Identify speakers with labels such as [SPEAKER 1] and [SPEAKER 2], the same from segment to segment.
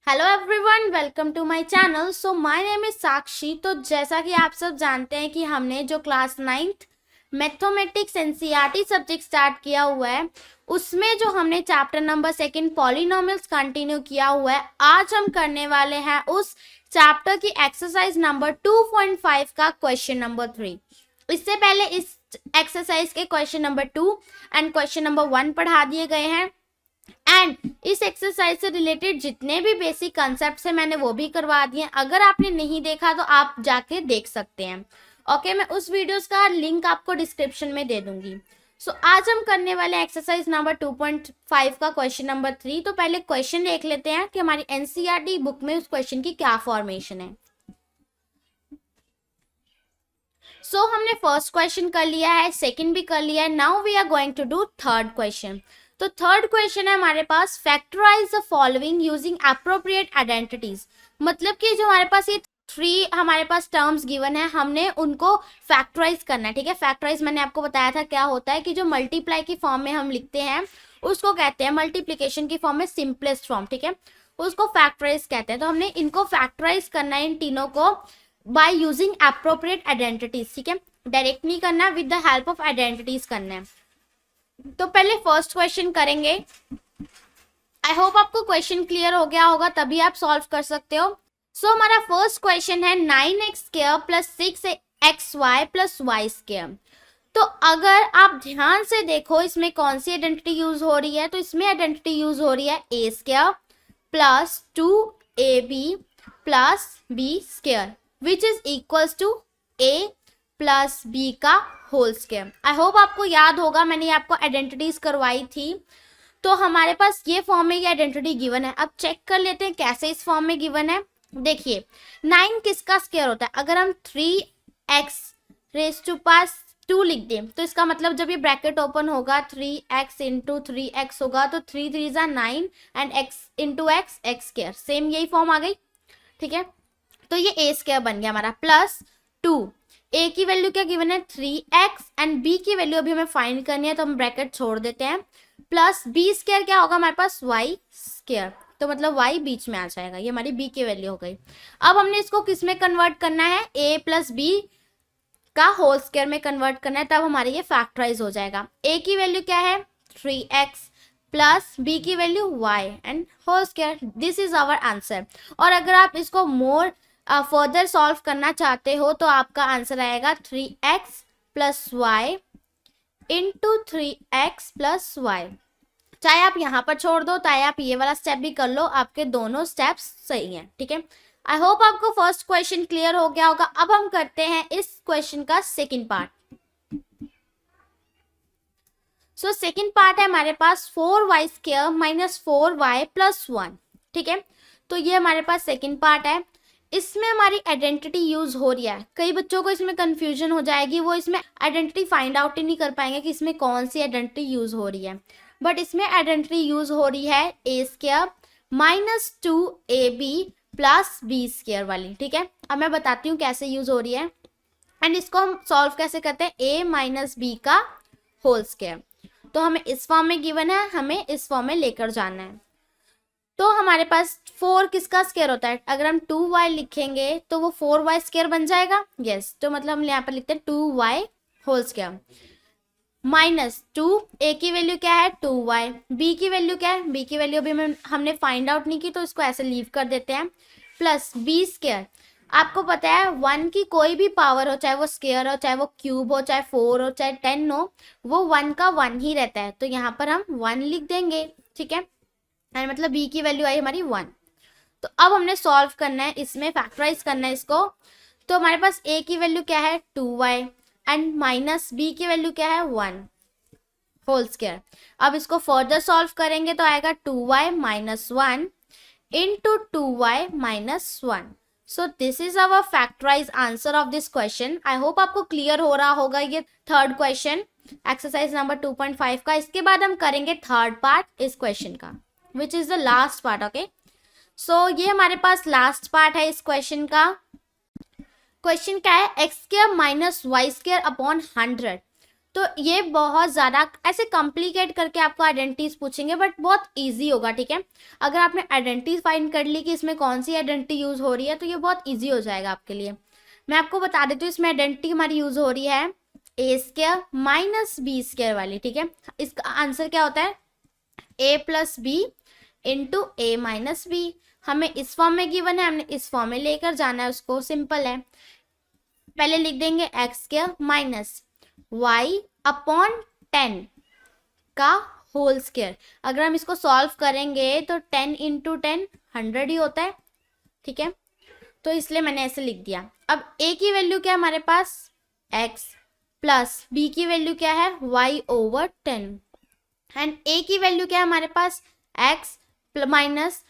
[SPEAKER 1] Hello everyone, welcome to my channel. So my name is Sakshi. तो जैसा कि आप सब जानते हैं कि हमने जो class 9th mathematics NCERT subject start किया हुआ है, उसमें जो हमने चैप्टर नंबर 2 पॉलिनोमियल्स कंटिन्यू किया हुआ है, आज हम करने वाले हैं उस चैप्टर की एक्सरसाइज नंबर 2.5 का क्वेश्चन नंबर 3। इससे पहले इस एक्सरसाइज के question number 2 and question number 1 पढ़ा दिए गए हैं एंड इस एक्सरसाइज से रिलेटेड जितने भी बेसिक कंसेप्ट है मैंने वो भी करवा दिए। अगर आपने नहीं देखा तो आप जाके देख सकते हैं। ओके, मैं उस वीडियोस का लिंक आपको डिस्क्रिप्शन में दे दूंगी। सो आज हम करने वाले एक्सरसाइज नंबर 2.5 का क्वेश्चन नंबर 3। तो पहले क्वेश्चन देख लेते हैं कि हमारी एनसीईआरटी बुक में उस क्वेश्चन की क्या फॉर्मेशन है। सो हमने फर्स्ट क्वेश्चन कर लिया है, सेकंड भी कर लिया है। Now we are going to do third question. तो थर्ड क्वेश्चन है हमारे पास, factorise the following using appropriate identities. मतलब कि जो हमारे पास ये हमारे पास टर्म्स गिवन है, हमने उनको फैक्टराइज करना है। ठीक है, फैक्टराइज मैंने आपको बताया था क्या होता है कि जो मल्टीप्लाई की फॉर्म में हम लिखते हैं उसको कहते हैं, मल्टीप्लीकेशन की फॉर्म में सिंपलेस्ट फॉर्म, ठीक है, उसको फैक्टराइज कहते हैं। तो हमने इनको फैक्टराइज करना है, इन तीनों को, बाय यूजिंग एप्रोप्रिएट आइडेंटिटीज। ठीक है, डायरेक्ट नहीं करना, with the help of identities करना है। तो पहले फर्स्ट क्वेश्चन करेंगे। आई होप आपको क्वेश्चन क्लियर हो गया होगा, तभी आप सॉल्व कर सकते हो। सो हमारा फर्स्ट क्वेश्चन है 9x² plus 6xy plus y²। तो अगर आप ध्यान से देखो इसमें कौन सी आइडेंटिटी यूज हो रही है, तो इसमें आइडेंटिटी यूज हो रही है a² plus 2ab plus b² which is equals to a plus b का होल स्क्वायर। आई होप आपको याद होगा, मैंने आपको आइडेंटिटीज करवाई थी। तो हमारे पास ये फॉर्म में ये आइडेंटिटी गिवन है। अब चेक कर लेते हैं कैसे इस फॉर्म में गिवन है। देखिए 9 किसका स्क्वायर होता है? अगर हम 3x⁻² लिख दें तो इसका मतलब जब ये ब्रैकेट ओपन होगा 3x इंटू 3x होगा, तो 3 3 जा 9 and x into x² same यही फॉर्म आ गई। ठीक है, तो ये a² बन गया हमारा, प्लस 2 a की वैल्यू क्या गिवन है 3x एंड b की वैल्यू अभी हमें फाइंड करनी है, तो हम ब्रैकेट छोड़ देते हैं, प्लस b² क्या होगा हमारे पास y²। तो मतलब y बीच में आ जाएगा, ये हमारी b की वैल्यू हो गई। अब हमने इसको किस में कन्वर्ट करना है, a प्लस b का होल स्क्वायर में कन्वर्ट करना है, तब हमारे ये फैक्टराइज हो जाएगा। a की वैल्यू क्या है 3x प्लस b की value y and whole square. This is our answer. और अगर आप इसको मोर फर्दर सॉल्व करना चाहते हो तो आपका आंसर आएगा 3x plus Y into 3x plus Y. चाहे आप यहाँ पर छोड़ दो, चाहे आप ये वाला स्टेप भी कर लो, आपके दोनों स्टेप्स सही हैं। ठीक है, आई होप आपको फर्स्ट क्वेश्चन क्लियर हो गया होगा। अब हम करते हैं इस क्वेश्चन का second part. So second part है हमारे पास 4y² माइनस 4y प्लस 1। ठीक है, तो ये हमारे पास सेकंड पार्ट है। इसमें हमारी आइडेंटिटी यूज हो रही है। कई बच्चों को इसमें कंफ्यूजन हो जाएगी, वो इसमें आइडेंटिटी फाइंड आउट ही नहीं कर पाएंगे कि इसमें कौन सी आइडेंटिटी यूज हो रही है। बट इसमें आइडेंटिटी यूज हो रही है a² minus 2ab plus b² वाली। ठीक है, अब मैं बताती हूँ कैसे यूज हो रही है एंड इसको हम सॉल्व कैसे करते हैं, a माइनस b का होल स्क्वायर। तो हमें इस फॉर्म में गिवन है, हमें इस फॉर्म में लेकर जाना है। तो हमारे पास 4 किसका स्क्वायर होता है, अगर हम 2y लिखेंगे तो वो 4y² बन जाएगा। यस, तो मतलब हम यहाँ पर लिखते हैं 2y whole square minus 2, a की वैल्यू क्या है 2y, b की वैल्यू क्या है, b की वैल्यू अभी हमने फाइंड आउट नहीं की तो इसको ऐसे लीव कर देते हैं, प्लस b²। आपको पता है 1 की कोई भी पावर हो, चाहे वो स्क्वायर हो, चाहे वो क्यूब हो, चाहे 4 हो, चाहे 10 हो, वो 1 का 1 ही रहता है। तो यहाँ पर हम 1 लिख देंगे। ठीक है, मतलब b की वैल्यू आई हमारी 1। तो अब हमने सॉल्व करना है, इसमें फैक्टराइज करना है इसको। तो हमारे पास a की वैल्यू क्या है 2y एंड माइनस b की वैल्यू क्या है 1 होल स्क्वायर। अब इसको फर्दर सॉल्व करेंगे तो आएगा 2y minus 1 into 2y minus 1। So this is our factorise answer of this question. I hope आपको क्लियर हो रहा होगा ये थर्ड क्वेश्चन एक्सरसाइज नंबर 2.5 का। इसके बाद हम करेंगे थर्ड पार्ट इस क्वेश्चन का, which is the last part. Okay, so ये हमारे पास लास्ट पार्ट है इस क्वेश्चन का। क्वेश्चन क्या है, x² माइनस y² अपॉन 100। तो ये बहुत ज़्यादा ऐसे कॉम्प्लिकेट करके आपको आइडेंटिटीज पूछेंगे, बट बहुत इजी होगा, ठीक है। अगर आपने आइडेंटिटी फाइंड कर ली कि इसमें कौन सी आइडेंटिटी यूज़ हो रही है, तो ये बहुत ईजी हो जाएगा आपके लिए। मैं आपको बता देती हूँ, इसमें आइडेंटिटी हमारी यूज़ हो रही है ए स्क्वायर माइनस बी स्क्वायर वाली, ठीक है। इसका आंसर क्या होता है, ए प्लस बी इंटू ए माइनस बी। हमें इस फॉर्म में गिवन है, हमने इस फॉर्म में लेकर जाना है उसको, सिंपल है। पहले लिख देंगे X square minus Y upon 10 का होल स्क्वायर। अगर हम इसको सॉल्व करेंगे तो 10 इंटू 10 100 ही होता है, ठीक है। तो इसलिए मैंने ऐसे लिख दिया। अब ए की वैल्यू क्या है हमारे पास, x प्लस बी की वैल्यू क्या है, y ओवर 10, एंड ए की वैल्यू क्या है हमारे पास, x माइनस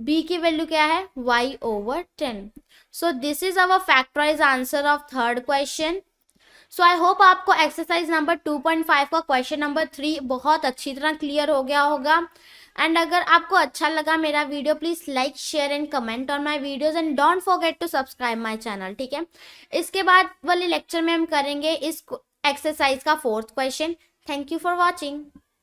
[SPEAKER 1] b की वैल्यू क्या है, y over 10। So this is our factorise answer of third question. So I hope आपको एक्सरसाइज नंबर 2.5 का क्वेश्चन नंबर 3 बहुत अच्छी तरह क्लियर हो गया होगा। एंड अगर आपको अच्छा लगा मेरा video, please like share and comment on my videos and don't forget to subscribe my channel, ठीक है। इसके बाद वाले लेक्चर में हम करेंगे इस एक्सरसाइज का 4th question. Thank you for watching.